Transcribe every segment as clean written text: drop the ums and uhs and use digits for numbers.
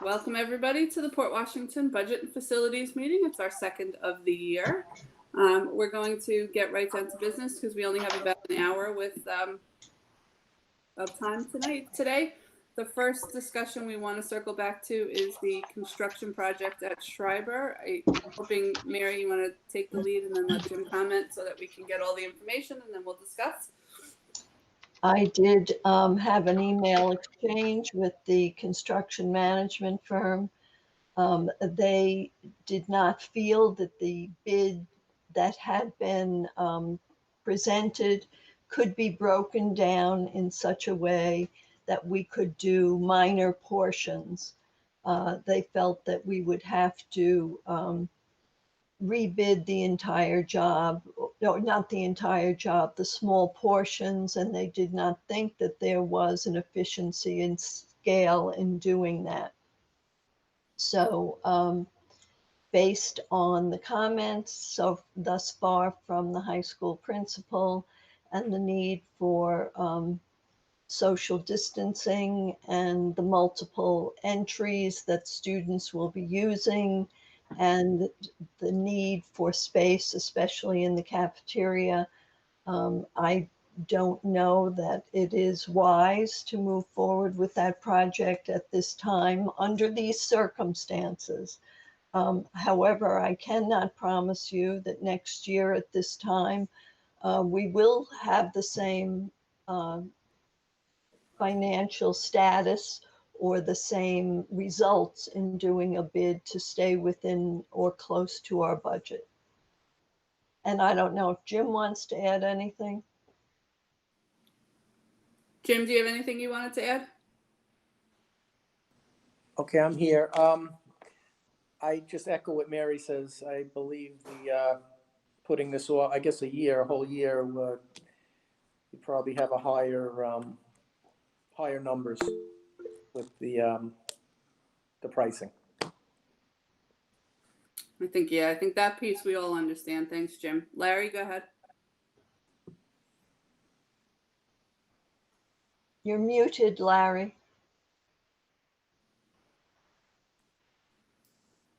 Welcome everybody to the Port Washington Budget and Facilities meeting. It's our second of the year. We're going to get right down to business because we only have about an hour of time today. The first discussion we want to circle back to is the construction project at Schreiber. I'm hoping, Mary, you want to take the lead and then let Jim comment so that we can get all the information and then we'll discuss. I did have an email exchange with the construction management firm. They did not feel that the bid that had been presented could be broken down in such a way that we could do minor portions. They felt that we would have to rebid the entire job, no, not the entire job, the small portions, and they did not think that there was an efficiency in scale in doing that. So based on the comments thus far from the high school principal and the need for social distancing and the multiple entries that students will be using and the need for space, especially in the cafeteria, I don't know that it is wise to move forward with that project at this time under these circumstances. However, I cannot promise you that next year at this time, we will have the same financial status or the same results in doing a bid to stay within or close to our budget. And I don't know if Jim wants to add anything. Jim, do you have anything you wanted to add? Okay, I'm here. I just echo what Mary says. I believe the putting this off, I guess a whole year, you probably have a higher numbers with the pricing. I think that piece we all understand. Thanks, Jim. Larry, go ahead. You're muted, Larry.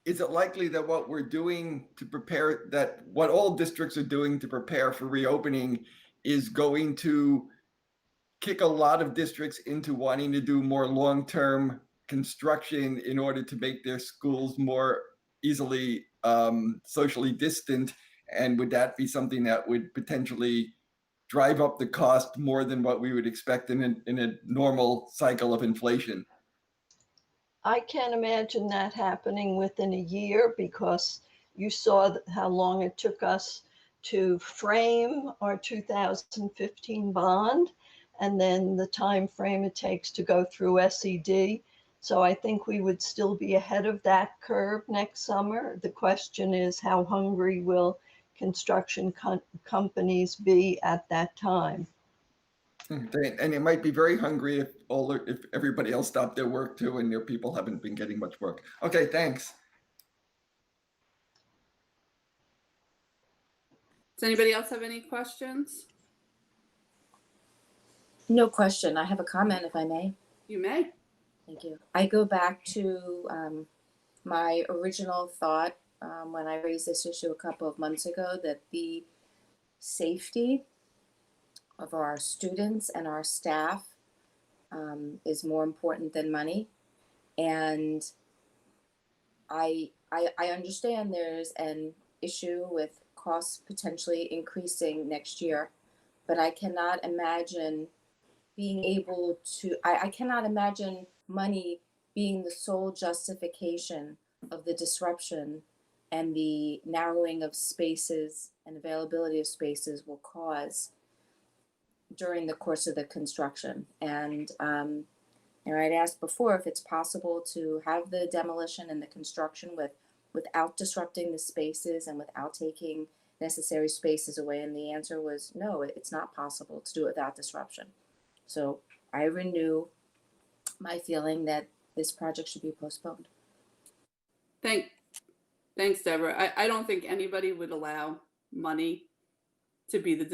Is it likely that what we're doing to prepare, that what all districts are doing to prepare for reopening is going to kick a lot of districts into wanting to do more long-term construction in order to make their schools more easily socially distant? And would that be something that would potentially drive up the cost more than what we would expect in a normal cycle of inflation? I can't imagine that happening within a year because you saw how long it took us to frame our 2015 bond and then the time frame it takes to go through SED. So I think we would still be ahead of that curve next summer. The question is, how hungry will construction companies be at that time? And it might be very hungry if everybody else stopped their work too, and their people haven't been getting much work. Okay, thanks. Does anybody else have any questions? No question. I have a comment, if I may. You may. Thank you. I go back to my original thought when I raised this issue a couple of months ago, that the safety of our students and our staff is more important than money. And I understand there's an issue with costs potentially increasing next year, but I cannot imagine being able to, I cannot imagine money being the sole justification of the disruption and the narrowing of spaces and availability of spaces will cause during the course of the construction. And I'd asked before if it's possible to have the demolition and the construction without disrupting the spaces and without taking necessary spaces away. And the answer was no, it's not possible to do it without disruption. So I renew my feeling that this project should be postponed. Thanks, Deborah. I don't think anybody would allow money to be the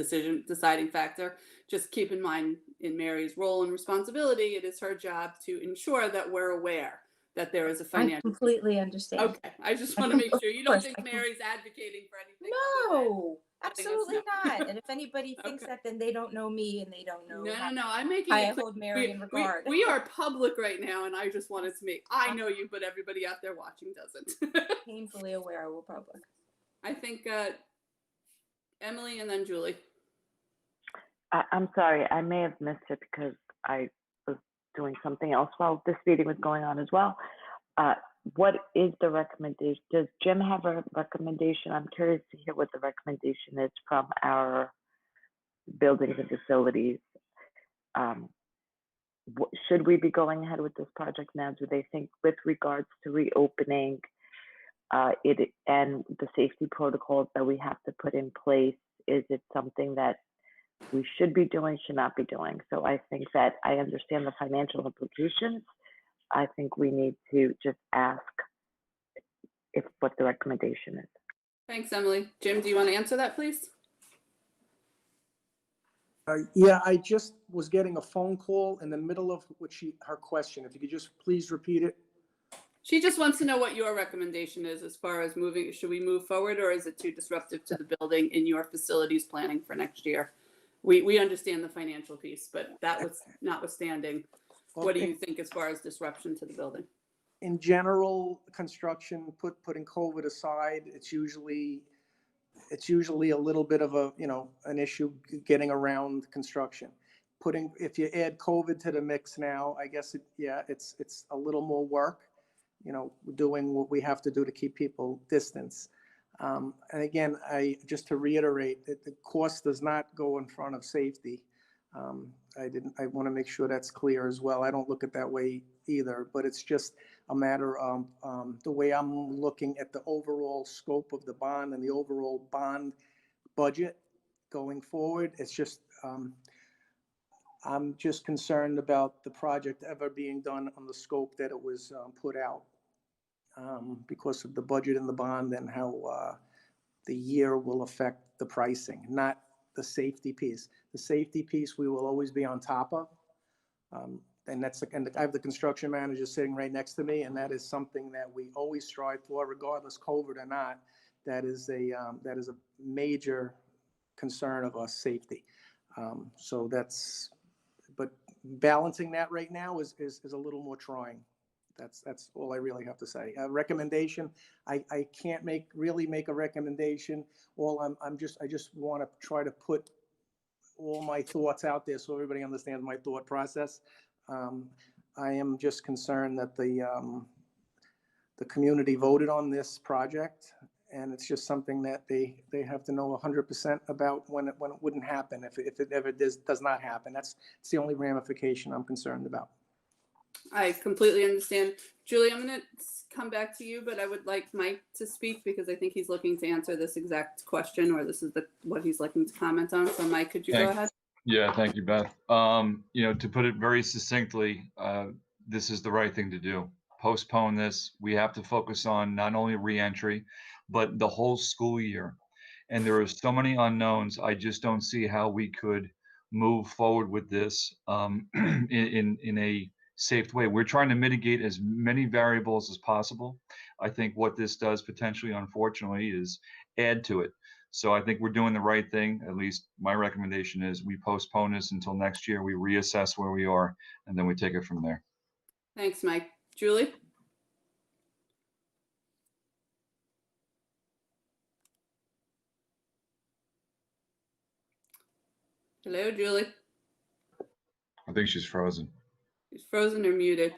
deciding factor. Just keep in mind, in Mary's role and responsibility, it is her job to ensure that we're aware that there is a I financial. completely understand. Okay, I just want to make sure you don't Of course, think I can- Mary's advocating for anything. other than No, letting us absolutely know. not. And if anybody thinks Okay. that, then they don't know me and they don't know No. I'm making how I it clear. hold Mary in We, regard. we are public right now, and I just wanted to make. I know you, but everybody out there watching doesn't. Painfully aware we're public. I think Emily and then Julie. I'm sorry, I may have missed it because I was doing something else while this meeting was going on as well. What is the recommendation? Does Jim have a recommendation? I'm curious to hear what the recommendation is from our buildings and facilities. Should we be going ahead with this project now? Do they think with regards to reopening it and the safety protocols that we have to put in place, is it something that we should be doing, should not be doing? So I think that I understand the financial implications. I think we need to just ask what the recommendation is. Thanks, Emily. Jim, do you want to answer that, please? Yeah, I just was getting a phone call in the middle of her question. If you could just please repeat it. She just wants to know what your recommendation is as far as moving. Should we move forward, or is it too disruptive to the building in your facilities planning for next year? We understand the financial piece, but that was notwithstanding. What do you think as far as disruption to the building? In general, construction, putting COVID aside, it's usually a little bit of an issue getting around construction. If you add COVID to the mix now, I guess it's a little more work, doing what we have to do to keep people distance. And again, just to reiterate that the cost does not go in front of safety. I want to make sure that's clear as well. I don't look at that way either, but it's just a matter of the way I'm looking at the overall scope of the bond and the overall bond budget going forward. It's just, I'm just concerned about the project ever being done on the scope that it was put out because of the budget and the bond and how the year will affect the pricing, not the safety piece. The safety piece we will always be on top of. And I have the construction manager sitting right next to me, and that is something that we always strive for, regardless COVID or not. That is a major concern of us, safety. But balancing that right now is a little more trying. That's all I really have to say. Recommendation, I can't really make a recommendation. I just want to try to put all my thoughts out there so everybody understands my thought process. I am just concerned that the community voted on this project, and it's just something that they have to know 100% about when it wouldn't happen if it ever does not happen. That's the only ramification I'm concerned about. I completely understand. Julie, I'm going to come back to you, but I would like Mike to speak because I think he's looking to answer this exact question, or this is what he's looking to comment on. So Mike, could you go ahead? Yeah, thank you, Beth. To put it very succinctly, this is the right thing to do. Postpone this. We have to focus on not only reentry, but the whole school year. And there are so many unknowns. I just don't see how we could move forward with this in a safe way. We're trying to mitigate as many variables as possible. I think what this does potentially, unfortunately, is add to it. So I think we're doing the right thing. At least my recommendation is we postpone this until next year. We reassess where we are, and then we take it from there. Thanks, Mike. Julie? Hello, Julie. I think she's frozen. She's frozen or muted.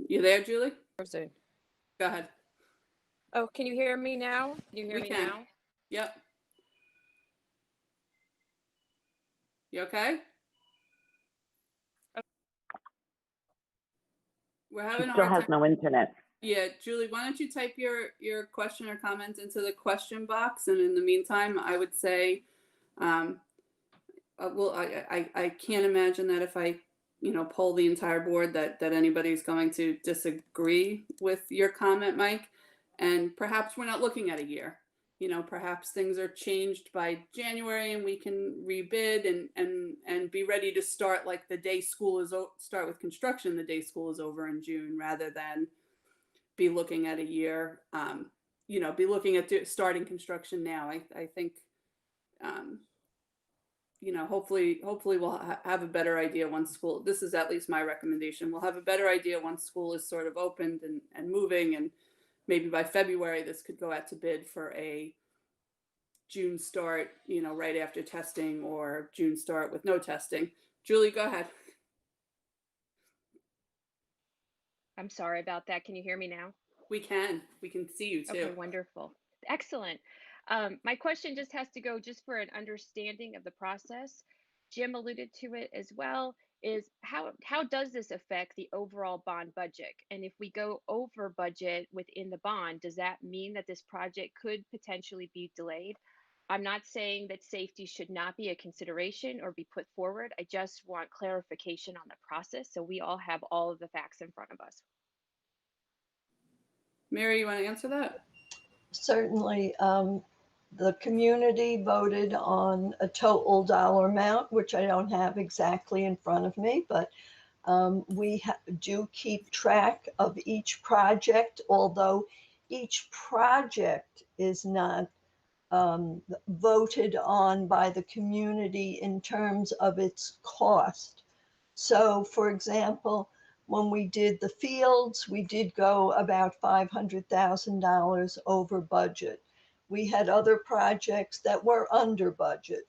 You there, Julie? Frozen. Go ahead. Oh, can you hear me now? Can you hear We me can. now? Yep. You okay? We're She having a still hard has time. no internet. Yeah, Julie, why don't you type your question or comment into the question box, and in the meantime, I would say, I can't imagine that if I, poll the entire board that anybody's going to disagree with your comment, Mike, and perhaps we're not looking at a year. perhaps things are changed by January and we can rebid and be ready to start like the day school is start with construction the day school is over in June, rather than be looking at a year. Be looking at starting construction now. I think, hopefully we'll have a better idea once school. This is at least my recommendation. We'll have a better idea once school is sort of opened and moving, and maybe by February this could go out to bid for a June start, right after testing, or June start with no testing. Julie, go ahead. I'm sorry about that. Can you hear me now? We can see you too. Okay, wonderful. Excellent. My question just has to go just for an understanding of the process. Jim alluded to it as well, is how does this affect the overall bond budget? And if we go over budget within the bond, does that mean that this project could potentially be delayed? I'm not saying that safety should not be a consideration or be put forward. I just want clarification on the process so we all have all of the facts in front of us. Mary, you want to answer that? Certainly. The community voted on a total dollar amount, which I don't have exactly in front of me, but we do keep track of each project, although each project is not voted on by the community in terms of its cost. So, for example, when we did the fields, we did go about $500,000 over budget. We had other projects that were under budget.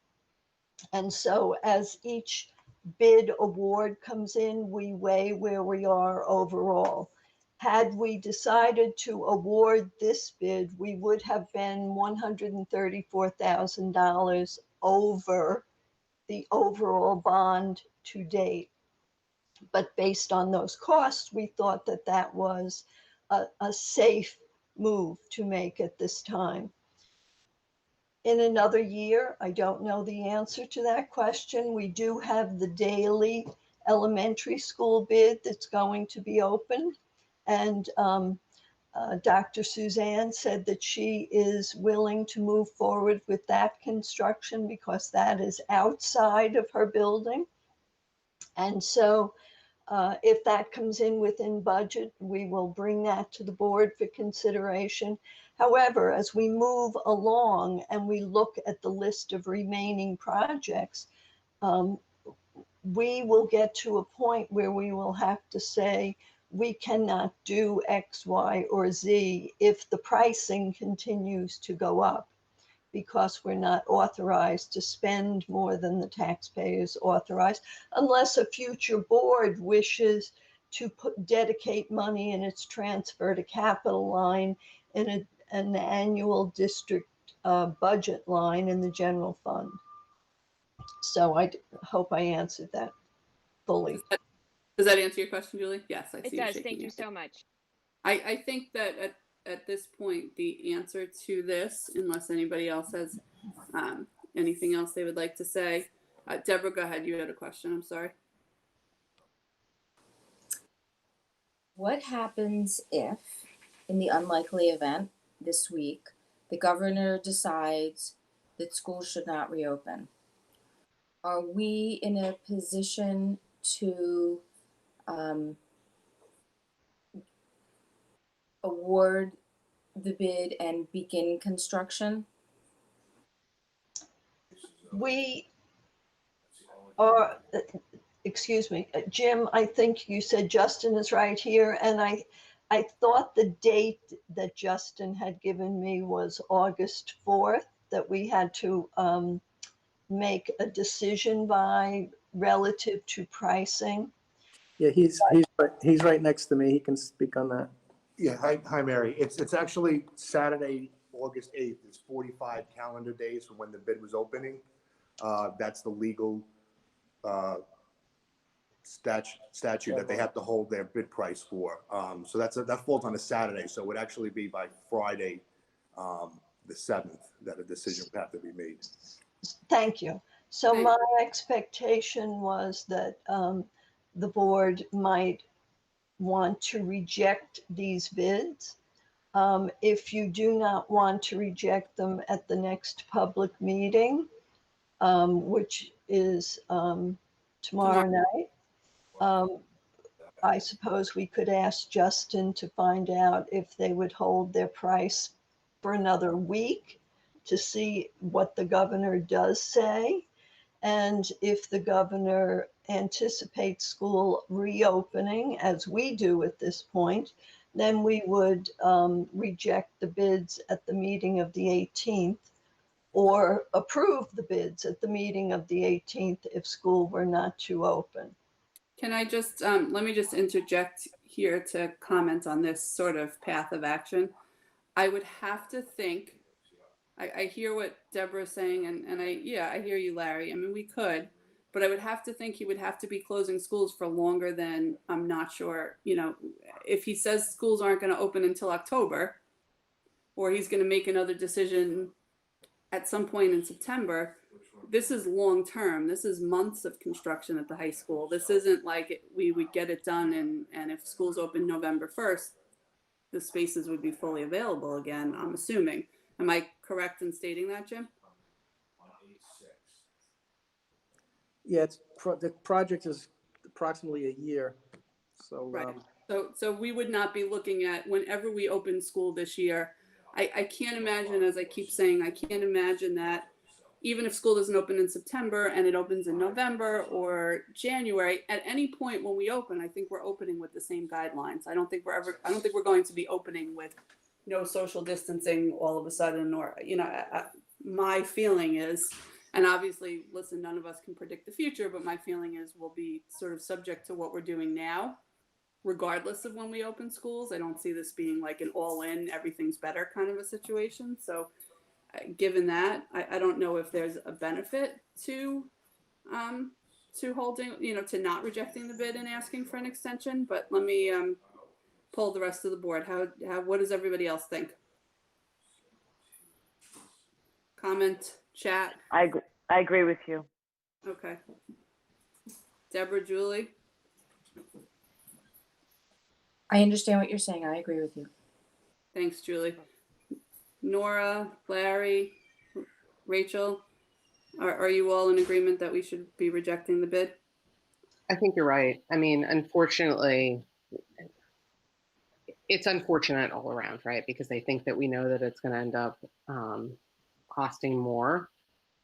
And so as each bid award comes in, we weigh where we are overall. Had we decided to award this bid, we would have been $134,000 over the overall bond to date. But based on those costs, we thought that that was a safe move to make at this time. In another year, I don't know the answer to that question. We do have the daily elementary school bid that's going to be open. And Dr. Suzanne said that she is willing to move forward with that construction because that is outside of her building. And so if that comes in within budget, we will bring that to the board for consideration. However, as we move along and we look at the list of remaining projects, we will get to a point where we will have to say, we cannot do X, Y, or Z if the pricing continues to go up, because we're not authorized to spend more than the taxpayers authorized, unless a future board wishes to dedicate money in its transfer to capital line in an annual district budget line in the general fund. So I hope I answered that fully. Does that answer your question, Julie? Yes, I see. It does. Thank you so much. I think that at this point, the answer to this, unless anybody else has anything else they would like to say. Deborah, go ahead. You had a question. I'm sorry. What happens if, in the unlikely event this week, the governor decides that schools should not reopen? Are we in a position to award the bid and begin construction? We are, excuse me, Jim, I think you said Justin is right here. And I thought the date that Justin had given me was August 4th, that we had to make a decision by relative to pricing. Yeah, he's right next to me. He can speak on that. Yeah, hi, Mary. It's actually Saturday, August 8th. It's 45 calendar days from when the bid was opening. That's the legal statute that they have to hold their bid price for. So that falls on a Saturday. So it would actually be by Friday, the 7th, that a decision would have to be made. Thank you. So my expectation was that the board might want to reject these bids. If you do not want to reject them at the next public meeting, which is tomorrow night, I suppose we could ask Justin to find out if they would hold their price for another week to see what the governor does say. And if the governor anticipates school reopening, as we do at this point, then we would reject the bids at the meeting of the 18th or approve the bids at the meeting of the 18th if school were not to open. Can I just, let me just interject here to comment on this sort of path of action. I would have to think, I hear what Deborah's saying, and I hear you, Larry. I mean, we could, but I would have to think he would have to be closing schools for longer than, I'm not sure, if he says schools aren't going to open until October, or he's going to make another decision at some point in September, this is long term. This is months of construction at the high school. This isn't like we would get it done and if schools open November 1st, the spaces would be fully available again, I'm assuming. Am I correct in stating that, Jim? Yeah, the project is approximately a year. So, right. So we would not be looking at whenever we open school this year. I can't imagine, as I keep saying, I can't imagine that even if school doesn't open in September and it opens in November or January, at any point when we open, I think we're opening with the same guidelines. I don't think we're going to be opening with no social distancing all of a sudden, or, my feeling is, and obviously, listen, none of us can predict the future, but my feeling is we'll be sort of subject to what we're doing now, regardless of when we open schools. I don't see this being like an all-in, everything's better kind of a situation. So given that, I don't know if there's a benefit to holding, to not rejecting the bid and asking for an extension, but let me poll the rest of the board. What does everybody else think? Comment, chat. I agree with you. Okay. Deborah, Julie? I understand what you're saying. I agree with you. Thanks, Julie. Nora, Larry, Rachel, are you all in agreement that we should be rejecting the bid? I think you're right. I mean, unfortunately, it's unfortunate all around, right? Because I think that we know that it's going to end up costing more,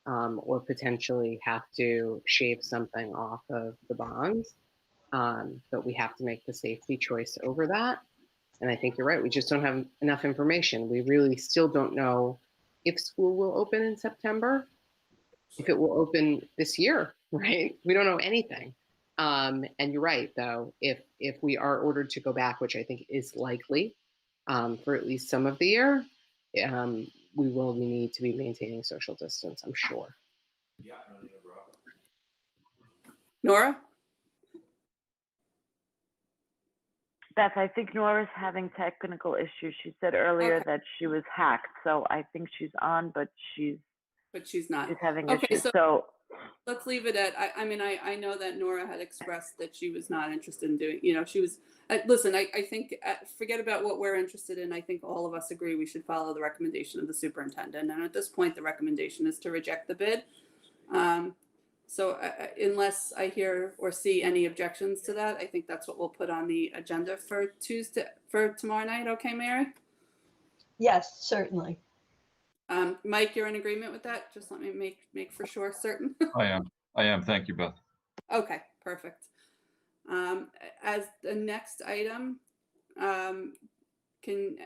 or potentially have to shave something off of the bonds. But we have to make the safety choice over that. And I think you're right. We just don't have enough information. We really still don't know if school will open in September, if it will open this year, right? We don't know anything. And you're right, though, if we are ordered to go back, which I think is likely for at least some of the year, we will need to be maintaining social distance, I'm sure. Nora? Beth, I think Nora's having technical issues. She said earlier Okay. that she was hacked, so I think she's on, but she's not. having Okay, issues. so So let's leave it at, I know that Nora had expressed that she was not interested in doing, she was, listen, I think, forget about what we're interested in. I think all of us agree we should follow the recommendation of the superintendent. And at this point, the recommendation is to reject the bid. So unless I hear or see any objections to that, I think that's what we'll put on the agenda for tomorrow night. Okay, Mary? Yes, certainly. Mike, you're in agreement with that? Just let me make for sure certain. I am. Thank you, Beth. Okay, perfect. As the next item, can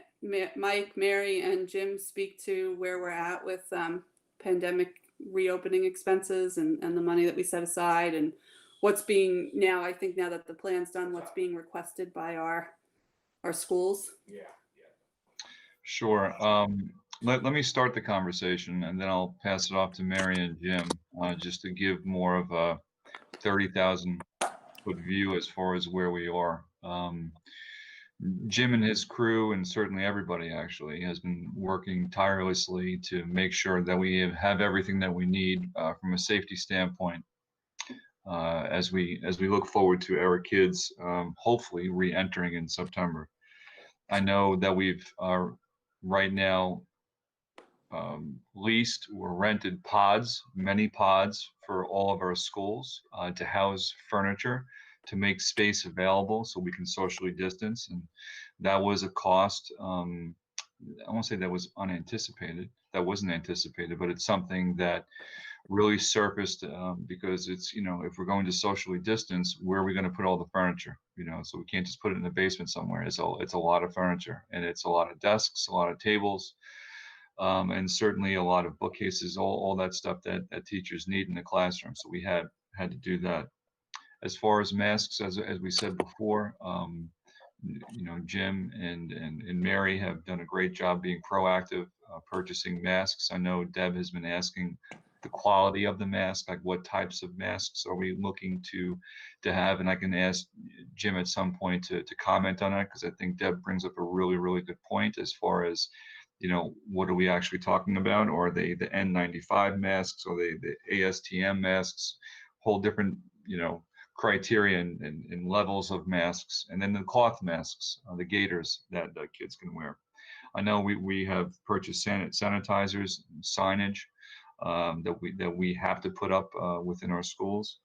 Mike, Mary, and Jim speak to where we're at with pandemic reopening expenses and the money that we set aside and what's being now, I think now that the plan's done, what's being requested by our schools? Sure. Let me start the conversation and then I'll pass it off to Mary and Jim, just to give more of a 30,000 foot view as far as where we are. Jim and his crew, and certainly everybody actually, has been working tirelessly to make sure that we have everything that we need from a safety standpoint as we look forward to our kids hopefully re-entering in September. I know that we've right now leased or rented pods, many pods for all of our schools to house furniture, to make space available so we can socially distance. And that was a cost. I won't say that was unanticipated. That wasn't anticipated, but it's something that really surfaced because it's, you know, if we're going to socially distance, where are we going to put all the furniture? You know, so we can't just put it in the basement somewhere. It's a lot of furniture, and it's a lot of desks, a lot of tables, and certainly a lot of bookcases, all that stuff that teachers need in the classroom. So we had to do that. As far as masks, as we said before, you know, Jim and Mary have done a great job being proactive, purchasing masks. I know Deb has been asking the quality of the mask, like what types of masks are we looking to have, and I can ask Jim at some point to comment on that, because I think Deb brings up a really good point as far as, you know, what are we actually talking about? Or are they the N95 masks, or the ASTM masks? Whole different, you know, criteria and levels of masks, and then the cloth masks, the gaiters that kids can wear. I know we have purchased sanitizers, signage that we have to put up within our schools.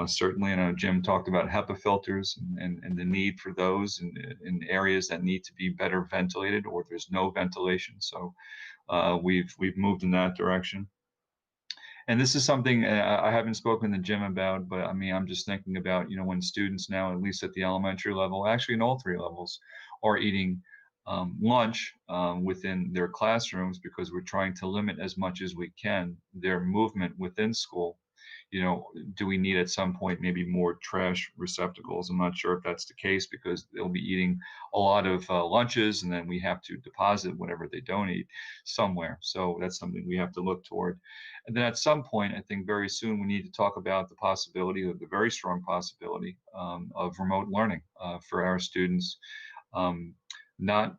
Certainly, I know Jim talked about HEPA filters and the need for those in areas that need to be better ventilated, or there's no ventilation. So we've moved in that direction. And this is something I haven't spoken to Jim about, but I mean, I'm just thinking about, you know, when students now, at least at the elementary level, actually in all three levels, are eating lunch within their classrooms, because we're trying to limit as much as we can their movement within school. You know, do we need at some point maybe more trash receptacles? I'm not sure if that's the case, because they'll be eating a lot of lunches, and then we have to deposit whatever they don't eat somewhere. So that's something we have to look toward. And then at some point, I think very soon, we need to talk about the possibility, of the very strong possibility of remote learning for our students. Not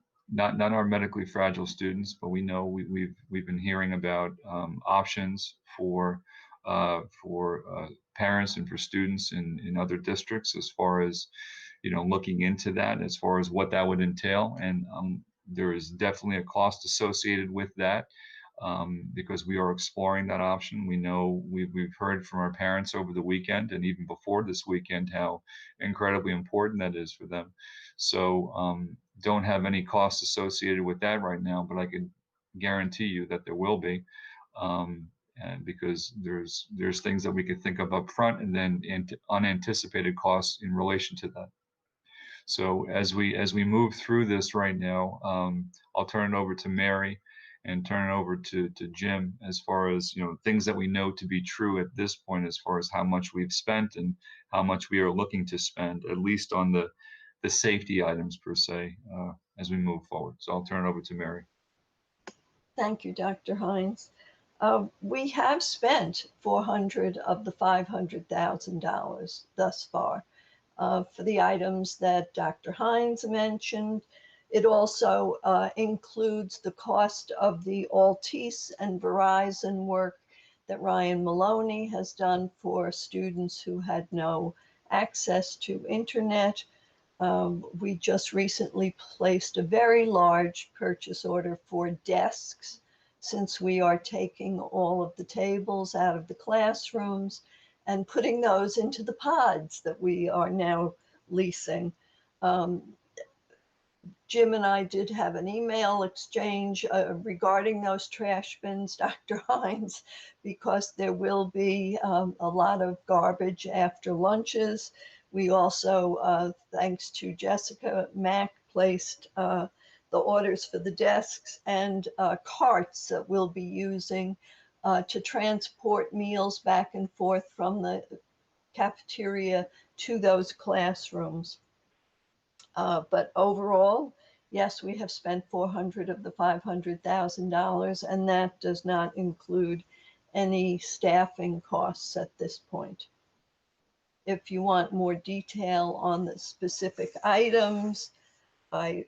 our medically fragile students, but we know we've been hearing about options for parents and for students in other districts, as far as, you know, looking into that, as far as what that would entail. And there is definitely a cost associated with that, because we are exploring that option. We know we've heard from our parents over the weekend, and even before this weekend, how incredibly important that is for them. So don't have any costs associated with that right now, but I can guarantee you that there will be. And because there's things that we could think of up front, and then unanticipated costs in relation to that. So as we move through this right now, I'll turn it over to Mary and turn it over to Jim, as far as, you know, things that we know to be true at this point, as far as how much we've spent and how much we are looking to spend, at least on the safety items per se, as we move forward. So I'll turn it over to Mary. Thank you, Dr. Hines. We have spent $400 of the $500,000 thus far for the items that Dr. Hines mentioned. It also includes the cost of the Altice and Verizon work that Ryan Maloney has done for students who had no access to internet. We just recently placed a very large purchase order for desks, since we are taking all of the tables out of the classrooms and putting those into the pods that we are now leasing. Jim and I did have an email exchange regarding those trash bins, Dr. Hines, because there will be a lot of garbage after lunches. We also, thanks to Jessica Mack, placed the orders for the desks and carts that we'll be using to transport meals back and forth from the cafeteria to those classrooms. But overall, yes, we have spent $400 of the $500,000, and that does not include any staffing costs at this point. If you want more detail on the specific items, I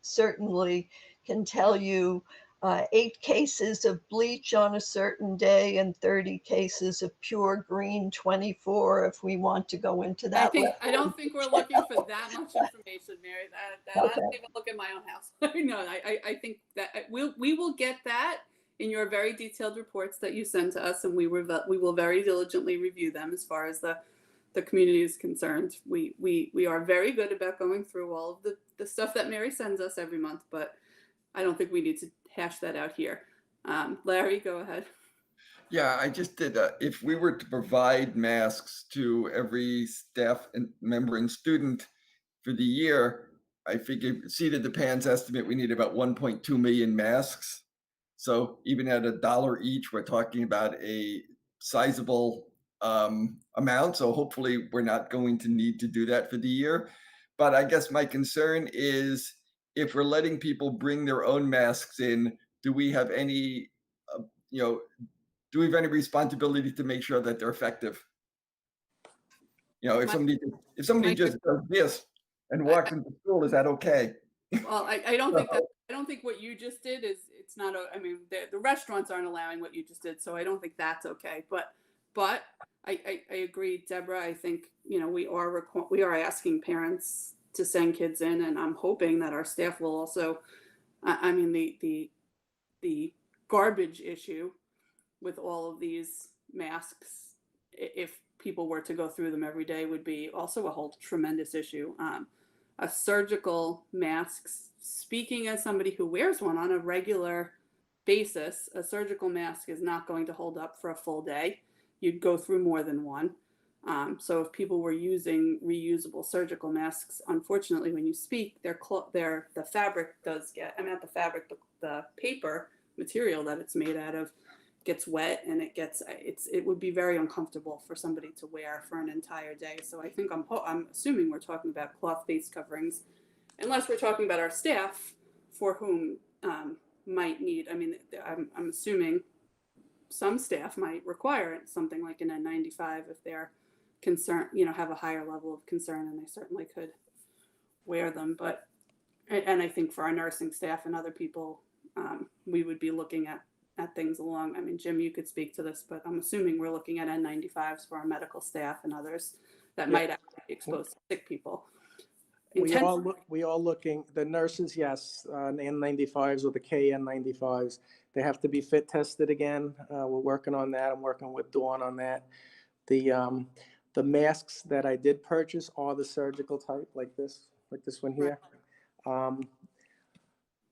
certainly can tell you 8 cases of bleach on a certain day and 30 cases of pure green 24 if we want to go into that. I don't think we're looking for that much information, Mary. I Okay. don't even look at my own house. No, I think that we will get that in your very detailed reports that you send to us, and we will very diligently review them as far as the community is concerned. We are very good about going through all of the stuff that Mary sends us every month, but I don't think we need to hash that out here. Larry, go ahead. Yeah, I just did. If we were to provide masks to every staff and member and student for the year, I figured, seat of the pants estimate, we need about 1.2 million masks. So even at $1 each, we're talking about a sizable amount. So hopefully we're not going to need to do that for the year. But I guess my concern is if we're letting people bring their own masks in, do we have any, do we have any responsibility to make sure that they're effective? If somebody just does this and walks into school, is that okay? Well, I don't think that. I don't think what you just did is. It's not. I mean, the restaurants aren't allowing what you just did, so I don't think that's okay. But I agree, Deborah. I think we are asking parents to send kids in, and I'm hoping that our staff will also. I mean, the garbage issue with all of these masks, if people were to go through them every day, would be also a whole tremendous issue. A surgical mask, speaking as somebody who wears one on a regular basis, a surgical mask is not going to hold up for a full day. You'd go through more than one. So if people were using reusable surgical masks, unfortunately, when you speak, the fabric does get, not the fabric, the paper material that it's made out of gets wet, and it would be very uncomfortable for somebody to wear for an entire day. So I think I'm assuming we're talking about cloth face coverings, unless we're talking about our staff for whom might need. I mean, I'm assuming some staff might require something like an N95 if they're concerned, have a higher level of concern, and they certainly could wear them. But and I think for our nursing staff and other people, we would be looking at things along. I mean, Jim, you could speak to this, but I'm assuming we're looking at N95s for our medical staff and others that might actually be exposed to sick people. We are looking, the nurses, yes, N95s or the KN95s. They have to be fit tested again. We're working on that. I'm working with Dawn on that. The masks that I did purchase are the surgical type, like this one here.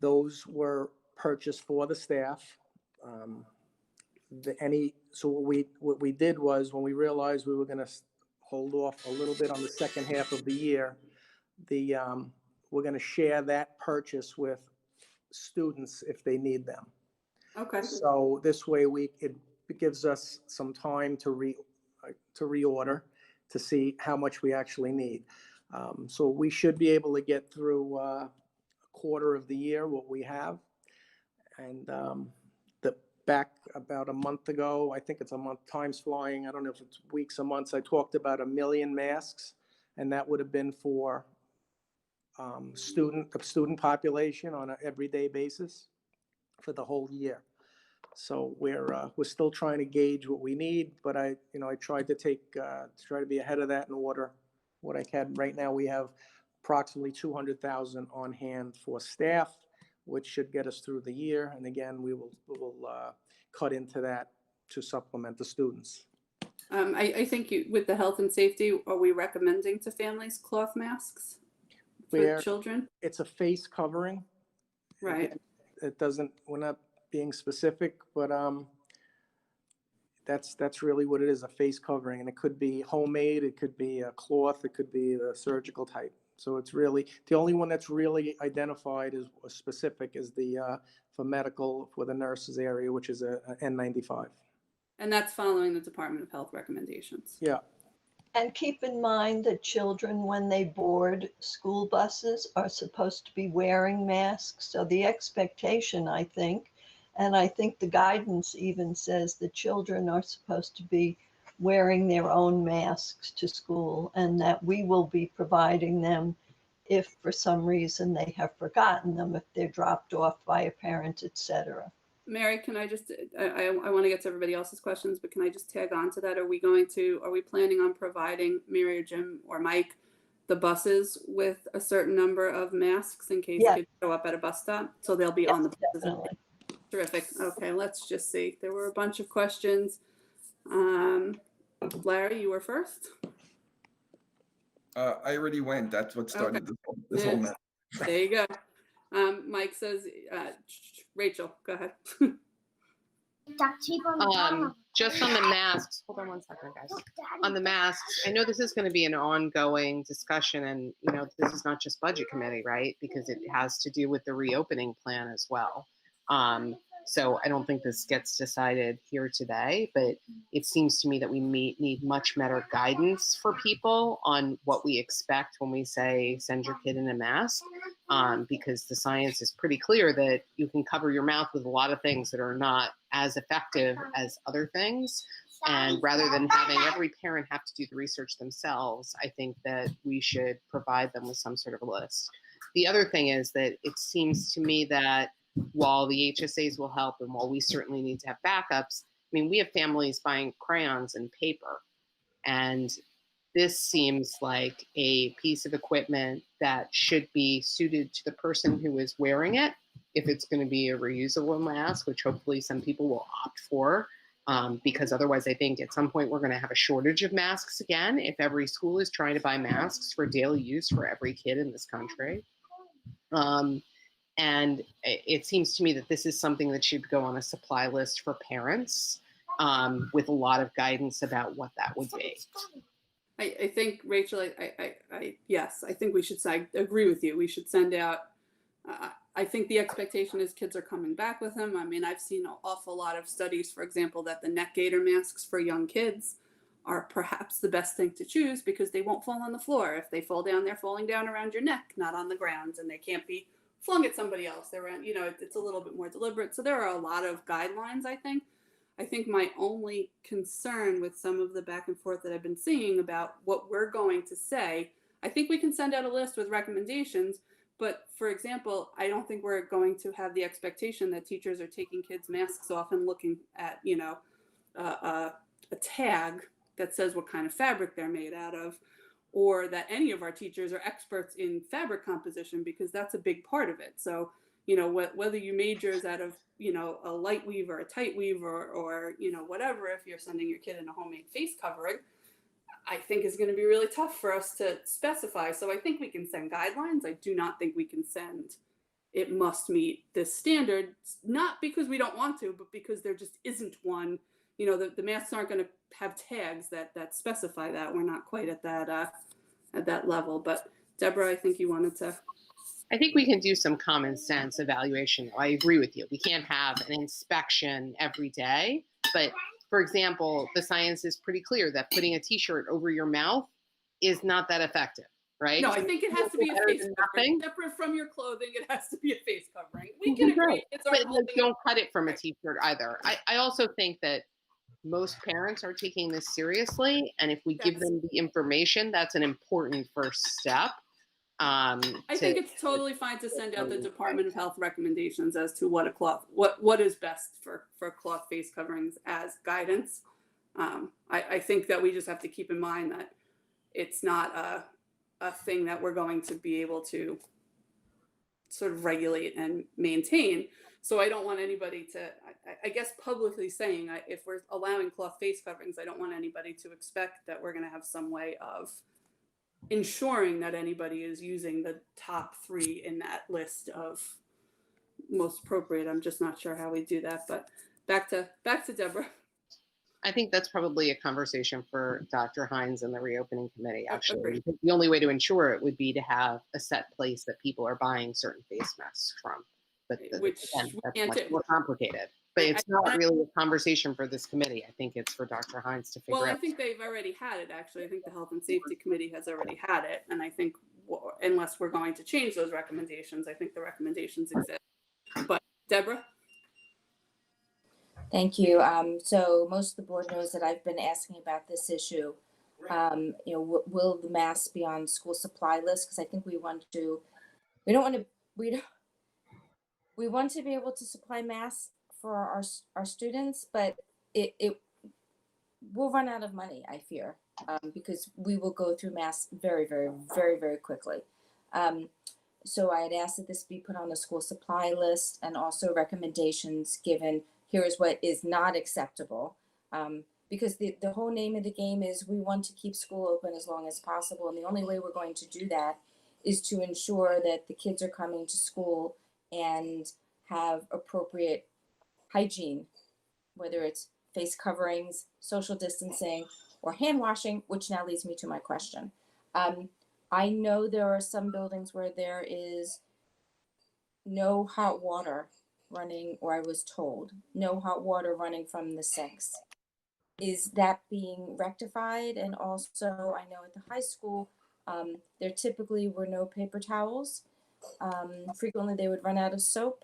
Those were purchased for the staff. So what we did was, when we realized we were going to hold off a little bit on the second half of the year, we're going to share that purchase with students if they need them. Okay. So this way it gives us some time to reorder to see how much we actually need. So we should be able to get through a quarter of the year what we have. And back about a month ago, I think it's a month, time's flying, I don't know if it's weeks or months, I talked about 1 million masks, and that would have been for student population on an everyday basis for the whole year. So we're still trying to gauge what we need, but I tried to try to be ahead of that and order what I can. Right now we have approximately 200,000 on hand for staff, which should get us through the year. And again, we will cut into that to supplement the students. I think with the health and safety, are we recommending to families cloth masks for children? It's a face covering. Right. It doesn't, we're not being specific, but that's really what it is, a face covering. And it could be homemade, it could be a cloth, it could be the surgical type. So it's really, the only one that's really identified as specific is the for medical, for the nurses area, which is a N95. And that's following the Department of Health recommendations. Yeah. And keep in mind that children, when they board school buses, are supposed to be wearing masks. So the expectation, I think, and I think the guidance even says that children are supposed to be wearing their own masks to school, and that we will be providing them if for some reason they have forgotten them, if they're dropped off by a parent, etc. Mary, can I just, I want to get to everybody else's questions, but can I just tag on to that? Are we planning on providing Mary or Jim or Mike the buses with a certain number of masks in case Yes. kids show up at a bus stop? So they'll be Yes, on the buses. definitely. Terrific. Okay, let's just see. There were a bunch of questions. Larry, you were first. I already went. That's what started this whole mess. There you go. Mike says, Rachel, go ahead. Just on the masks, hold on one second, guys. On the masks, I know this is going to be an ongoing discussion, and this is not just budget committee, right? Because it has to do with the reopening plan as well. So I don't think this gets decided here today, but it seems to me that we need much better guidance for people on what we expect when we say send your kid in a mask, because the science is pretty clear that you can cover your mouth with a lot of things that are not as effective as other things. And rather than having every parent have to do the research themselves, I think that we should provide them with some sort of a list. The other thing is that it seems to me that while the HSAs will help and while we certainly need to have backups, I mean, we have families buying crayons and paper. And this seems like a piece of equipment that should be suited to the person who is wearing it. If it's going to be a reusable mask, which hopefully some people will opt for, because otherwise I think at some point we're going to have a shortage of masks again if every school is trying to buy masks for daily use for every kid in this country. And it seems to me that this is something that should go on a supply list for parents, with a lot of guidance about what that would be. I think, Rachel, yes, I think we should I agree with you. We should send out, I think the expectation is kids are coming back with them. I mean, I've seen an awful lot of studies, for example, that the neck gaiter masks for young kids are perhaps the best thing to choose because they won't fall on the floor. If they fall down, they're falling down around your neck, not on the ground, and they can't be flung at somebody else. They're, it's a little bit more deliberate. So there are a lot of guidelines, I think. I think my only concern with some of the back and forth that I've been seeing about what we're going to say, I think we can send out a list with recommendations, but for example, I don't think we're going to have the expectation that teachers are taking kids' masks off and looking at, a tag that says what kind of fabric they're made out of, or that any of our teachers are experts in fabric composition, because that's a big part of it. So, whether you majors out of, a light weave or a tight weave or whatever, if you're sending your kid in a homemade face covering, I think is going to be really tough for us to specify. So I think we can send guidelines. I do not think we can send it must meet this standard, not because we don't want to, but because there just isn't one. The masks aren't going to have tags that specify that. We're not quite at that level. But Deborah, I think you wanted to. I think we can do some common sense evaluation. I agree with you. We can't have an inspection every day. But for example, the science is pretty clear that putting a t-shirt over your mouth is not that effective, right? No, I think it has to be a face covering. Separate from your clothing, it has to be a face covering. We can agree. But don't cut it from a t-shirt either. I also think that most parents are taking this seriously. And if we give them the information, that's an important first step. I think it's totally fine to send out the Department of Health recommendations as to what is best for cloth face coverings as guidance. I think that we just have to keep in mind that it's not a thing that we're going to be able to sort of regulate and maintain. So I don't want anybody to, I guess publicly saying, if we're allowing cloth face coverings, I don't want anybody to expect that we're going to have some way of ensuring that anybody is using the top 3 in that list of most appropriate. I'm just not sure how we do that, but back to Deborah. I think that's probably a conversation for Dr. Hines and the reopening committee, actually. The only way to ensure it would be to have a set place that people are buying certain face masks from. But again, that's much more complicated. But it's not really a conversation for this committee. I think it's for Dr. Hines to figure out. Well, I think they've already had it, actually. I think the Health and Safety Committee has already had it. And I think unless we're going to change those recommendations, I think the recommendations exist. But Deborah? Thank you. So most of the board knows that I've been asking about this issue You know, will the masks be on school supply list? Because I think we want to, we don't want to, we don't, we want to be able to supply masks for our students, but it we'll run out of money, I fear, because we will go through masks very quickly. So I had asked that this be put on the school supply list, and also recommendations given. Here is what is not acceptable, because the whole name of the game is we want to keep school open as long as possible, and the only way we're going to do that is to ensure that the kids are coming to school and have appropriate hygiene, whether it's face coverings, social distancing, or hand washing, which now leads me to my question. I know there are some buildings where there is no hot water running, or I was told, no hot water running from the sinks. Is that being rectified? And also, I know at the high school, there typically were no paper towels. Frequently, they would run out of soap.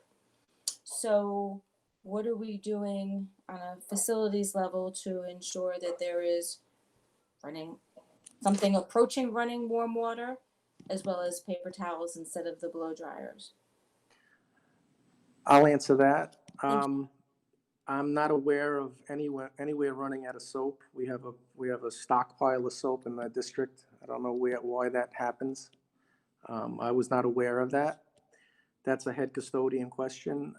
So, what are we doing on a facilities level to ensure that there is running something approaching running warm water, as well as paper towels instead of the blow dryers? I'll answer that. Thank you. I'm not aware of anywhere running out of soap. We have a stockpile of soap in the district. I don't know why that happens. I was not aware of that. That's a head custodian question.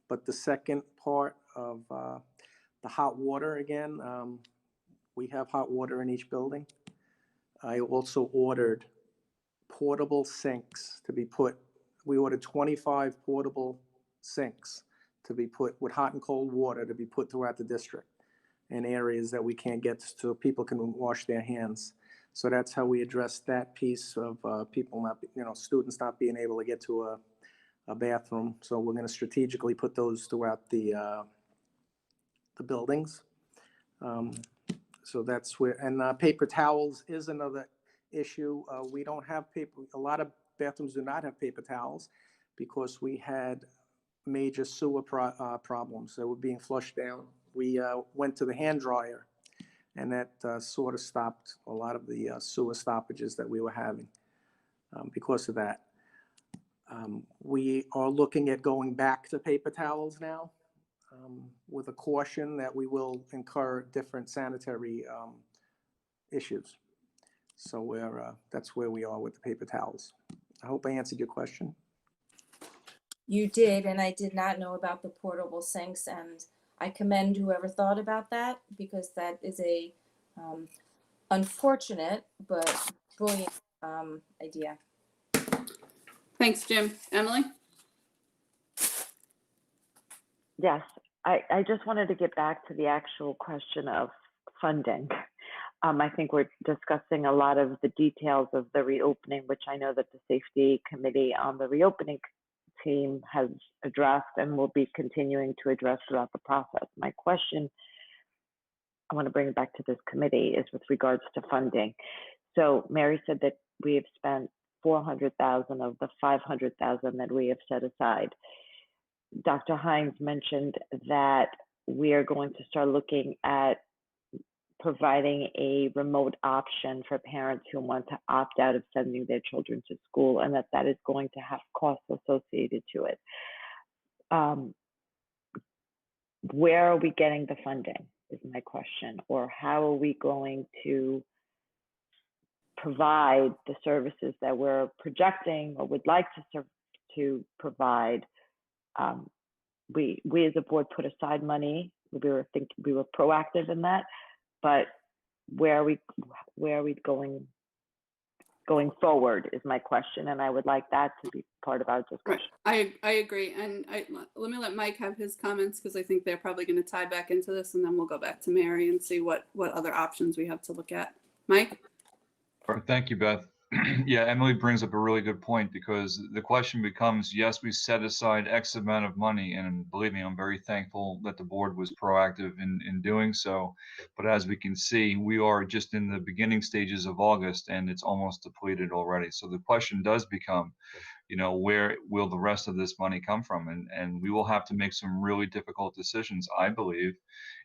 But the second part of the hot water, again, we have hot water in each building. I also ordered portable sinks to be put. We ordered 25 portable sinks to be put with hot and cold water to be put throughout the district in areas that we can't get to, so people can wash their hands. So that's how we address that piece of people not, students not being able to get to a bathroom. So we're going to strategically put those throughout the buildings. So that's where, and paper towels is another issue. We don't have paper. A lot of bathrooms do not have paper towels because we had major sewer problems that were being flushed down. We went to the hand dryer, and that sort of stopped a lot of the sewer stoppages that we were having because of that. We are looking at going back to paper towels now, with a caution that we will incur different sanitary issues. So that's where we are with the paper towels. I hope I answered your question. You did, and I did not know about the portable sinks, and I commend whoever thought about that, because that is a unfortunate but brilliant idea. Thanks, Jim. Emily? Yes, I just wanted to get back to the actual question of funding. I think we're discussing a lot of the details of the reopening, which I know that the safety committee on the reopening team has addressed and will be continuing to address throughout the process. My question, I want to bring it back to this committee, is with regards to funding. So Mary said that we have spent 400,000 of the 500,000 that we have set aside. Dr. Hines mentioned that we are going to start looking at providing a remote option for parents who want to opt out of sending their children to school, and that is going to have costs associated to it. Where are we getting the funding is my question, or how are we going to provide the services that we're projecting or would like to provide? We as a board put aside money. We were proactive in that, but where are we going forward is my question, and I would like that to be part of our discussion. Right. I agree, and let me let Mike have his comments, because I think they're probably going to tie back into this, and then we'll go back to Mary and see what other options we have to look at. Mike? Thank you, Beth. Yeah, Emily brings up a really good point, because the question becomes, yes, we set aside X amount of money, and believe me, I'm very thankful that the board was proactive in doing so. But as we can see, we are just in the beginning stages of August, and it's almost depleted already. So the question does become, where will the rest of this money come from? And we will have to make some really difficult decisions, I believe,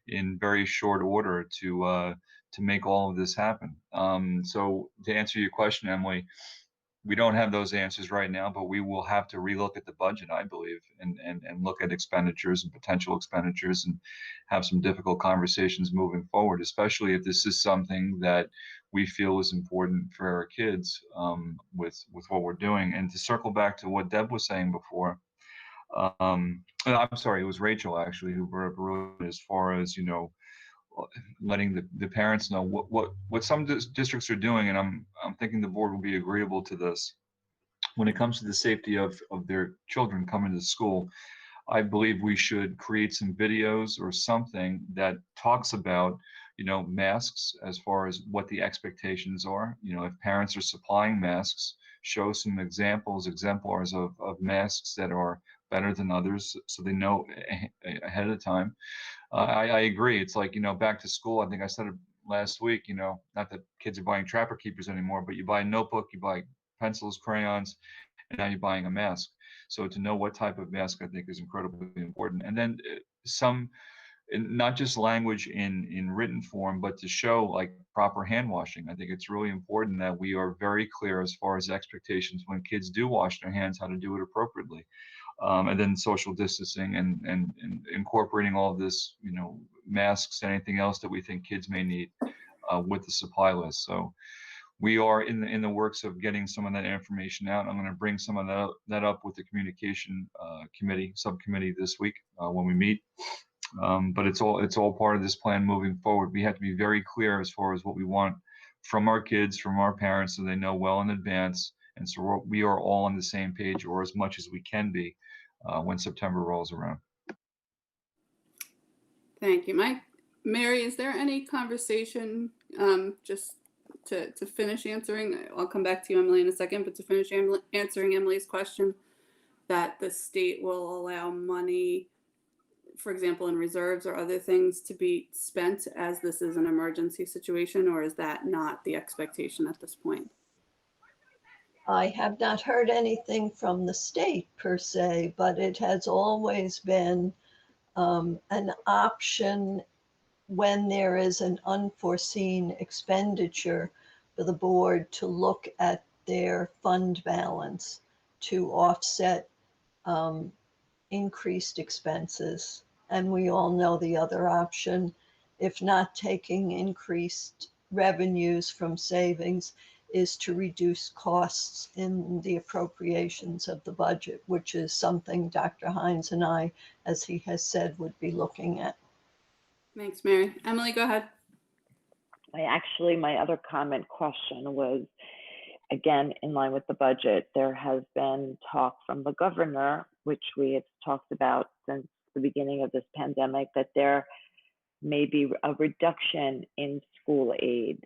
in very short order to to make all of this happen. So to answer your question, Emily, we don't have those answers right now, but we will have to relook at the budget, I believe, and look at expenditures and potential expenditures and have some difficult conversations moving forward, especially if this is something that we feel is important for our kids, with what we're doing. And to circle back to what Deb was saying before, I'm sorry, it was Rachel actually who brought up earlier as far as, letting the parents know what some districts are doing, and I'm thinking the board will be agreeable to this. When it comes to the safety of their children coming to school, I believe we should create some videos or something that talks about, masks as far as what the expectations are. If parents are supplying masks, show some exemplars of masks that are better than others so they know ahead of time. I agree. It's like, back to school. I think I said it last week, not that kids are buying Trapper Keepers anymore, but you buy a notebook, you buy pencils, crayons, and now you're buying a mask. So to know what type of mask, I think, is incredibly important. And then not just language in written form, but to show like proper hand washing. I think it's really important that we are very clear as far as expectations when kids do wash their hands, how to do it appropriately. And then social distancing and incorporating all of this, masks and anything else that we think kids may need with the supply list. So we are in the works of getting some of that information out. I'm going to bring some of that up with the communication subcommittee this week when we meet. But it's all part of this plan moving forward. We have to be very clear as far as what we want from our kids, from our parents, so they know well in advance. And so we are all on the same page, or as much as we can be, when September rolls around. Thank you, Mike. Mary, is there any conversation, just to finish answering? I'll come back to you, Emily, in a second, but to finish answering Emily's question, that the state will allow money, for example, in reserves or other things, to be spent as this is an emergency situation, or is that not the expectation at this point? I have not heard anything from the state per se, but it has always been an option when there is an unforeseen expenditure for the board to look at their fund balance to offset increased expenses. And we all know the other option, if not taking increased revenues from savings, is to reduce costs in the appropriations of the budget, which is something Dr. Hines and I, as he has said, would be looking at. Thanks, Mary. Emily, go ahead. My other question was, again, in line with the budget, there has been talk from the governor, which we have talked about since the beginning of this pandemic, that there may be a reduction in school aid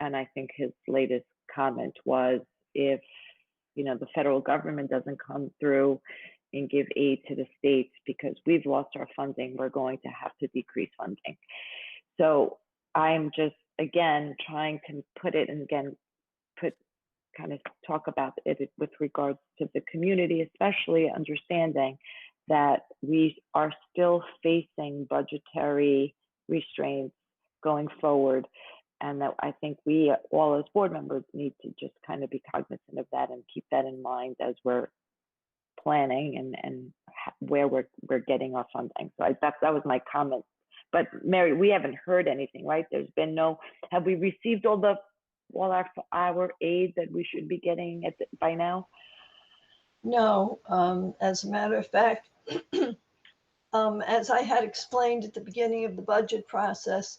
and I think his latest comment was, if the federal government doesn't come through and give aid to the states because we've lost our funding, we're going to have to decrease funding. So I'm just, again, trying to put it, and again, talk about it with regards to the community, especially understanding that we are still facing budgetary restraints going forward. And that I think we all as board members need to just be cognizant of that and keep that in mind as we're planning and where we're getting our funding. So that was my comment. But Mary, we haven't heard anything, right? There's been have we received all our aid that we should be getting by now? No, as a matter of fact, as I had explained at the beginning of the budget process,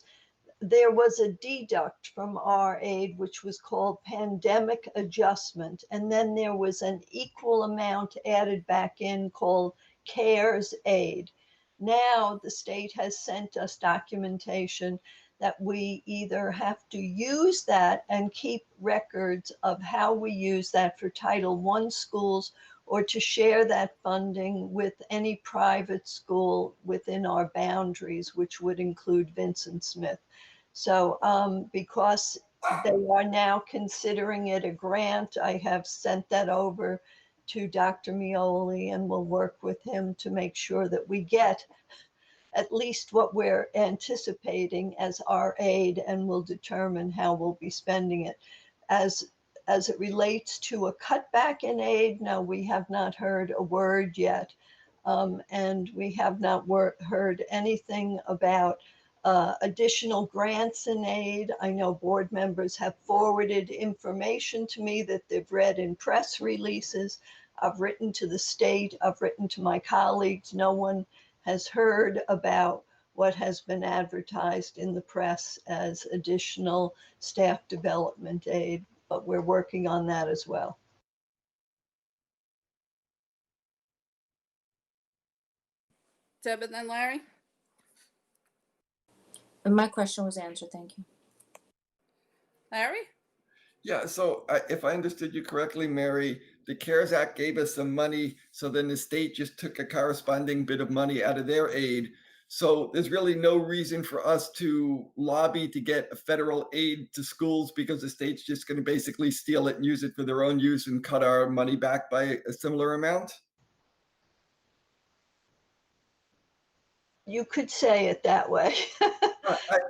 there was a deduct from our aid, which was called pandemic adjustment. And then there was an equal amount added back in called CARES aid. Now the state has sent us documentation that we either have to use that and keep records of how we use that for Title I schools, or to share that funding with any private school within our boundaries, which would include Vincent Smith. So because they are now considering it a grant, I have sent that over to Dr. Mioli and will work with him to make sure that we get at least what we're anticipating as our aid, and we'll determine how we'll be spending it. As it relates to a cutback in aid, no, we have not heard a word yet. And we have not heard anything about additional grants in aid. I know board members have forwarded information to me that they've read in press releases. I've written to the state, I've written to my colleagues. No one has heard about what has been advertised in the press as additional staff development aid, but we're working on that as well. Deb and then Larry. And my question was answered. Thank you. Larry? Yeah, so if I understood you correctly, Mary, the CARES Act gave us some money, so then the state just took a corresponding bit of money out of their aid. So there's really no reason for us to lobby to get a federal aid to schools because the state's just going to basically steal it and use it for their own use and cut our money back by a similar amount. You could say it that way.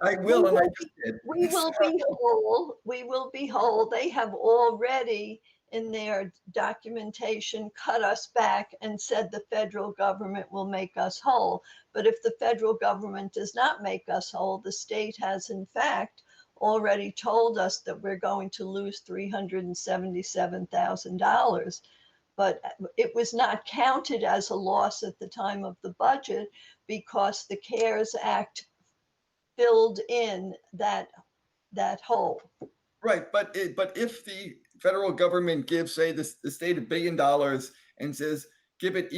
I will, and I just did. We will be whole. We will be whole. They have already, in their documentation, cut us back and said the federal government will make us whole. But if the federal government does not make us whole, the state has in fact already told us that we're going to lose $377,000. But it was not counted as a loss at the time of the budget because the CARES Act filled in that hole. Right, but if the federal government gives, say, the state $1 billion and says give it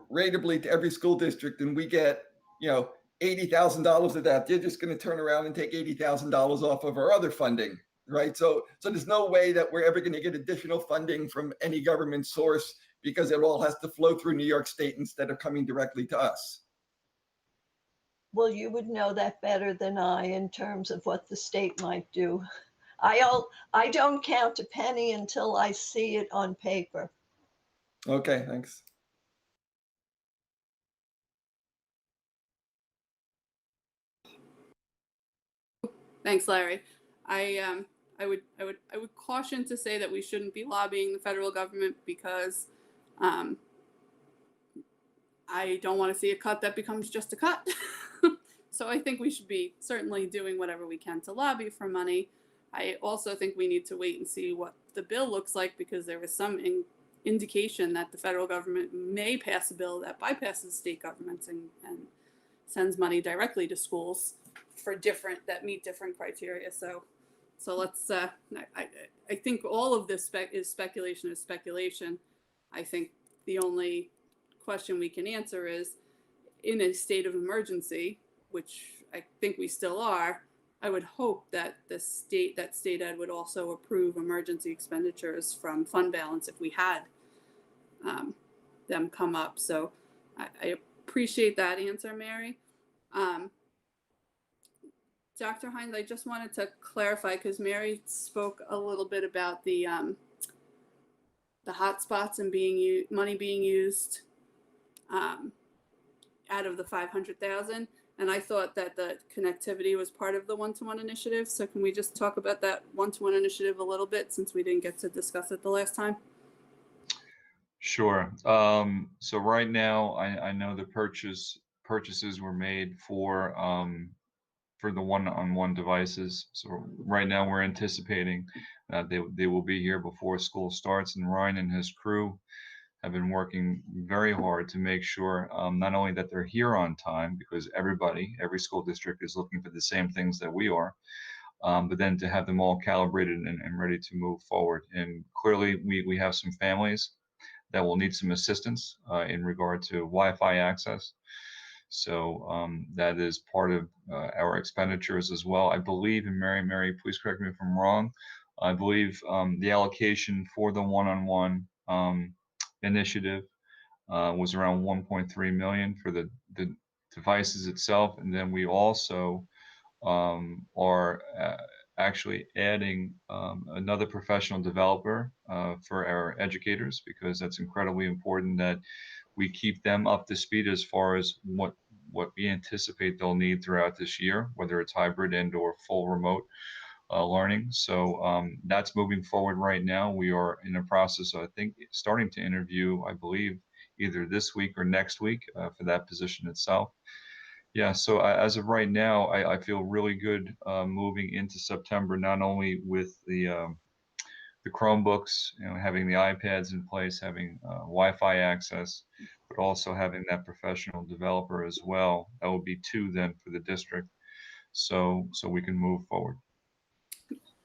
ratably to every school district, and we get $80,000 of that, they're just going to turn around and take $80,000 off of our other funding, right? So there's no way that we're ever going to get additional funding from any government source because it all has to flow through New York State instead of coming directly to us. Well, you would know that better than I in terms of what the state might do. I don't count a penny until I see it on paper. Okay, thanks. Thanks, Larry. I would caution to say that we shouldn't be lobbying the federal government because I don't want to see a cut that becomes just a cut. So I think we should be certainly doing whatever we can to lobby for money. I also think we need to wait and see what the bill looks like because there is some indication that the federal government may pass a bill that bypasses state governments and sends money directly to schools for that meet different criteria. So let's. I think all of this is speculation. I think the only question we can answer is, in a state of emergency, which I think we still are, I would hope that state ed would also approve emergency expenditures from fund balance if we had them come up. So I appreciate that answer, Mary. Dr. Hines, I just wanted to clarify because Mary spoke a little bit about the hotspots and money being used out of the 500,000. And I thought that the connectivity was part of the one-to-one initiative. So can we just talk about that one-to-one initiative a little bit since we didn't get to discuss it the last time? Sure. So right now, I know the purchases were made for the one-on-one devices. So right now, we're anticipating that they will be here before school starts, and Ryan and his crew have been working very hard to make sure not only that they're here on time, because every school district is looking for the same things that we are, but then to have them all calibrated and ready to move forward. And clearly we have some families that will need some assistance in regard to Wi-Fi access. So that is part of our expenditures as well. I believe, and Mary, please correct me if I'm wrong, I believe the allocation for the one-on-one initiative was around 1.3 million for the devices itself, and then we also are actually adding another professional developer for our educators, because that's incredibly important that we keep them up to speed as far as what what we anticipate they'll need throughout this year, whether it's hybrid and or full remote learning. So that's moving forward right now. We are in the process of, I think, starting to interview, I believe, either this week or next week for that position itself. Yeah, so as of right now, I feel really good moving into September, not only with the Chromebooks, having the iPads in place, having Wi-Fi access, but also having that professional developer as well. That would be two then for the district, so we can move forward.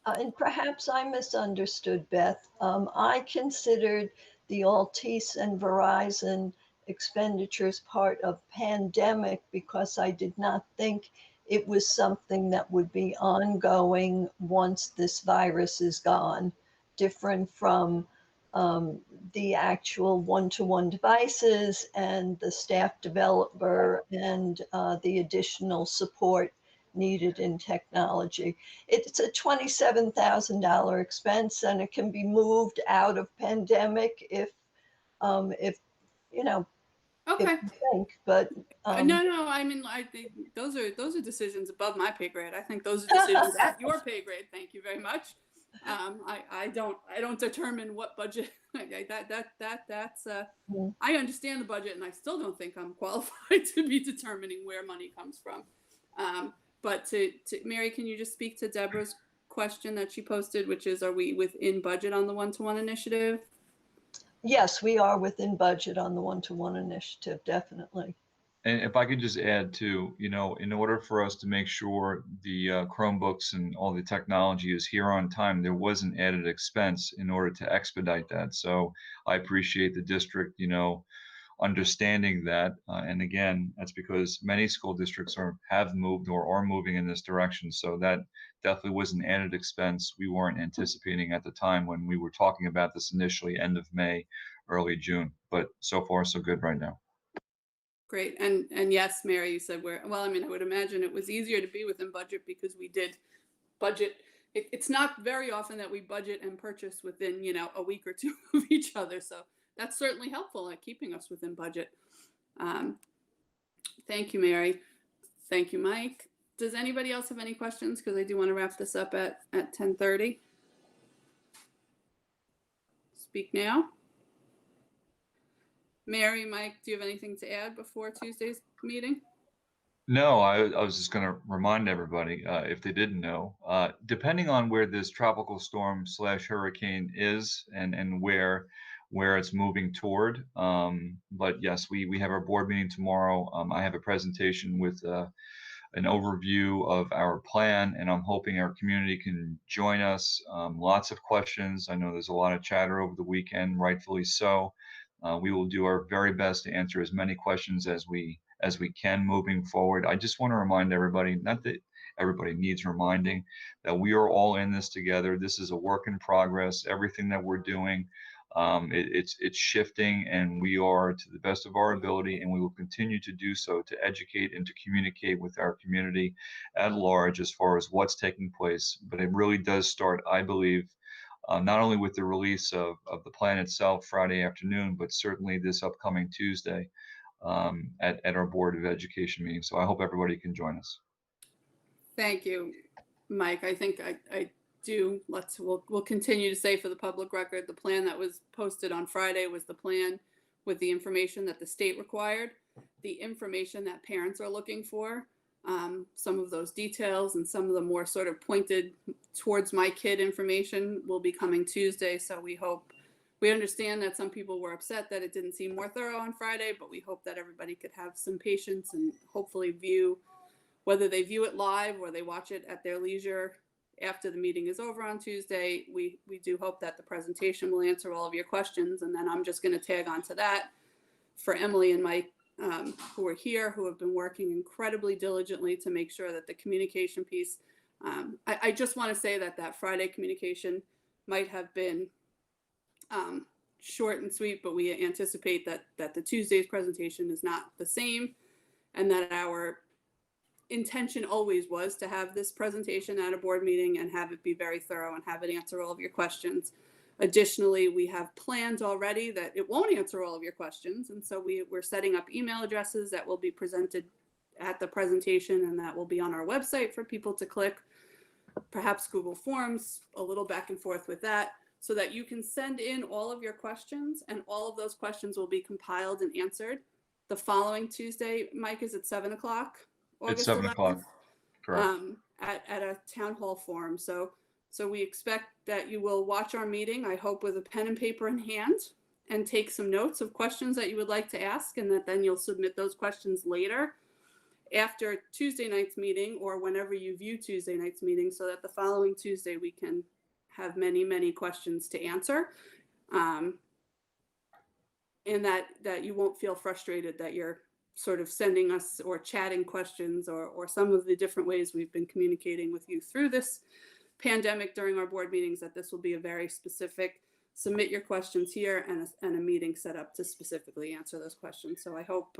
And perhaps I misunderstood, Beth. I considered the Altice and Verizon expenditures part of pandemic because I did not think it was something that would be ongoing once this virus is gone, different from the actual one-to-one devices and the staff developer and the additional support needed in technology. It's a $27,000 expense, and it can be moved out of pandemic if you know, if Okay. you think. But No. I mean, I think those are decisions above my pay grade. I think those are decisions at your pay grade. Thank you very much. I don't determine what budget. That's I understand the budget, and I still don't think I'm qualified to be determining where money comes from. But to Mary, can you just speak to Deborah's question that she posted, which is, are we within budget on the one-to-one initiative? yes, we are within budget on the one-to-one initiative, definitely. And if I could just add to, in order for us to make sure the Chromebooks and all the technology is here on time, there was an added expense in order to expedite that. So I appreciate the district, understanding that. And again, that's because many school districts have moved or are moving in this direction. So that definitely was an added expense we weren't anticipating at the time when we were talking about this initially, end of May, early June. But so far, so good right now. Great. And yes, Mary, you said well, I mean, I would imagine it was easier to be within budget because we did budget. It's not very often that we budget and purchase within, a week or two of each other. So that's certainly helpful at keeping us within budget. Thank you, Mary. Thank you, Mike. Does anybody else have any questions? Because I do want to wrap this up at 10:30. Speak now. Mary, Mike, do you have anything to add before Tuesday's meeting? No, I was just going to remind everybody, if they didn't know, depending on where this tropical storm / hurricane is and where it's moving toward. But yes, we have our board meeting tomorrow. I have a presentation with an overview of our plan, and I'm hoping our community can join us. Lots of questions. I know there's a lot of chatter over the weekend, rightfully so. We will do our very best to answer as many questions as we can moving forward. I just want to remind everybody, not that everybody needs reminding, that we are all in this together. This is a work in progress. Everything that we're doing, it's shifting, and we are, to the best of our ability, and we will continue to do so, to educate and to communicate with our community at large as far as what's taking place. But it really does start, I believe, not only with the release of the plan itself Friday afternoon, but certainly this upcoming Tuesday at our Board of Education meeting. So I hope everybody can join us. Thank you, Mike. I think I do. We'll continue to say, for the public record, the plan that was posted on Friday was the plan with the information that the state required, the information that parents are looking for. Some of those details and some of the more sort of pointed towards my kid information will be coming Tuesday. So we understand that some people were upset that it didn't seem more thorough on Friday, but we hope that everybody could have some patience and hopefully whether they view it live or they watch it at their leisure after the meeting is over on Tuesday. We do hope that the presentation will answer all of your questions. And then I'm just going to tag on to that for Emily and Mike, who are here, who have been working incredibly diligently to make sure that the communication piece, I just want to say that Friday communication might have been short and sweet, but we anticipate that the Tuesday's presentation is not the same, and that our intention always was to have this presentation at a board meeting and have it be very thorough and have it answer all of your questions. Additionally, we have plans already that it won't answer all of your questions. And so we're setting up email addresses that will be presented at the presentation, and that will be on our website for people to click. Perhaps Google Forms, a little back and forth with that, so that you can send in all of your questions, and all of those questions will be compiled and answered the following Tuesday. Mike, is it 7 o'clock? It's 7 o'clock. Correct. At a town hall forum. So we expect that you will watch our meeting, I hope, with a pen and paper in hand, and take some notes of questions that you would like to ask, and that then you'll submit those questions later after Tuesday night's meeting, or whenever you view Tuesday night's meeting, so that the following Tuesday we can have many, many questions to answer. And that you won't feel frustrated that you're sort of sending us or chatting questions, or some of the different ways we've been communicating with you through this pandemic during our board meetings, that this will be a very specific, submit your questions here, and a meeting set up to specifically answer those questions. So I hope,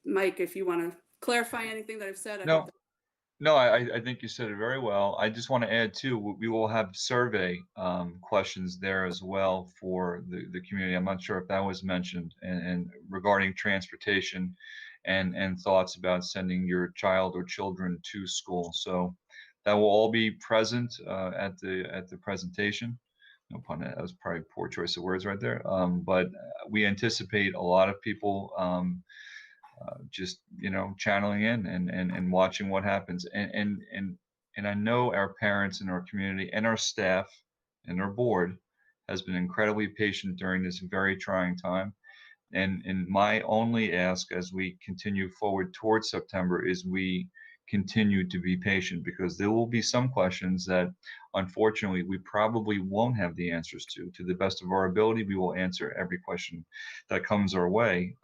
Mike, if you want to clarify anything that I've said. No, I think you said it very well. I just want to add too, we will have survey questions there as well for the community. I'm not sure if that was mentioned, and regarding transportation and thoughts about sending your child or children to school. So that will all be present at the presentation. No pun, that was probably a poor choice of words right there. But we anticipate a lot of people just channeling in and watching what happens, and I know our parents and our community and our staff and our board has been incredibly patient during this very trying time, and my only ask as we continue forward towards September is we continue to be patient, because there will be some questions that unfortunately we probably won't have the answers to the best of our ability. We will answer every question that comes our way,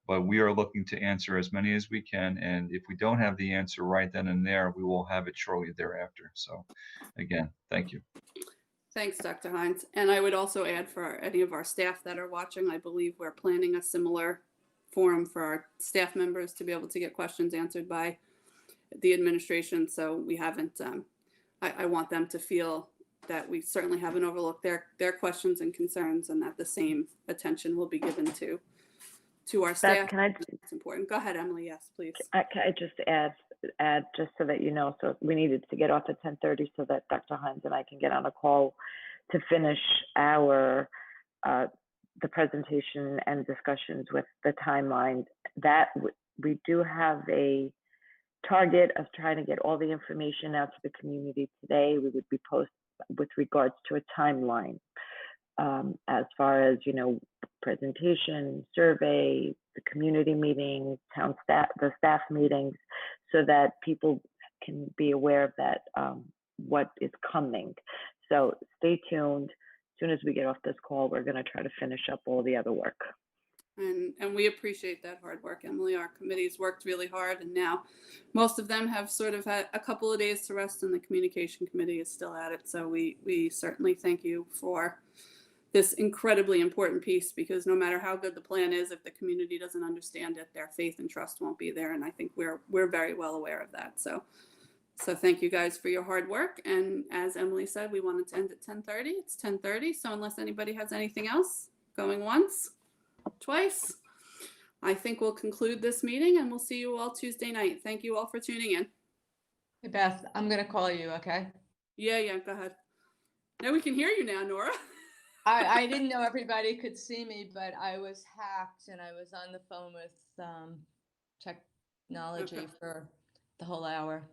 but we are looking to answer as many as we can. And if we don't have the answer right then and there, we will have it shortly thereafter. So again, thank you. Thanks, Dr. Hines. And I would also add, for any of our staff that are watching, I believe we're planning a similar forum for our staff members to be able to get questions answered by the administration. So we haven't, I want them to feel that we certainly haven't overlooked their questions and concerns, and that the same attention will be given to our staff. It's important. Go ahead, Emily. Yes, please. Can I just add just so that you know, so we needed to get off at 10:30 so that Dr. Hines and I can get on a call to finish our the presentation and discussions with the timeline. That we do have a target of trying to get all the information out to the community today. We would be post with regards to a timeline. As far as, presentation, survey, the community meetings, town staff, the staff meetings, so that people can be aware of that, what is coming. So stay tuned. As soon as we get off this call, we're going to try to finish up all the other work. And we appreciate that hard work, Emily. Our committee's worked really hard, and now most of them have sort of had a couple of days to rest, and the communication committee is still at it. So we certainly thank you for this incredibly important piece, because no matter how good the plan is, if the community doesn't understand it, their faith and trust won't be there. And I think we're very well aware of that. So thank you guys for your hard work. And as Emily said, we wanted to end at 10:30. It's 10:30. So unless anybody has anything else, going once, twice, I think we'll conclude this meeting, and we'll see you all Tuesday night. Thank you all for tuning in. Hey, Beth, I'm going to call you, okay? Yeah, go ahead. Now we can hear you now, Nora. I didn't know everybody could see me, but I was hacked and I was on the phone with technology for the whole hour.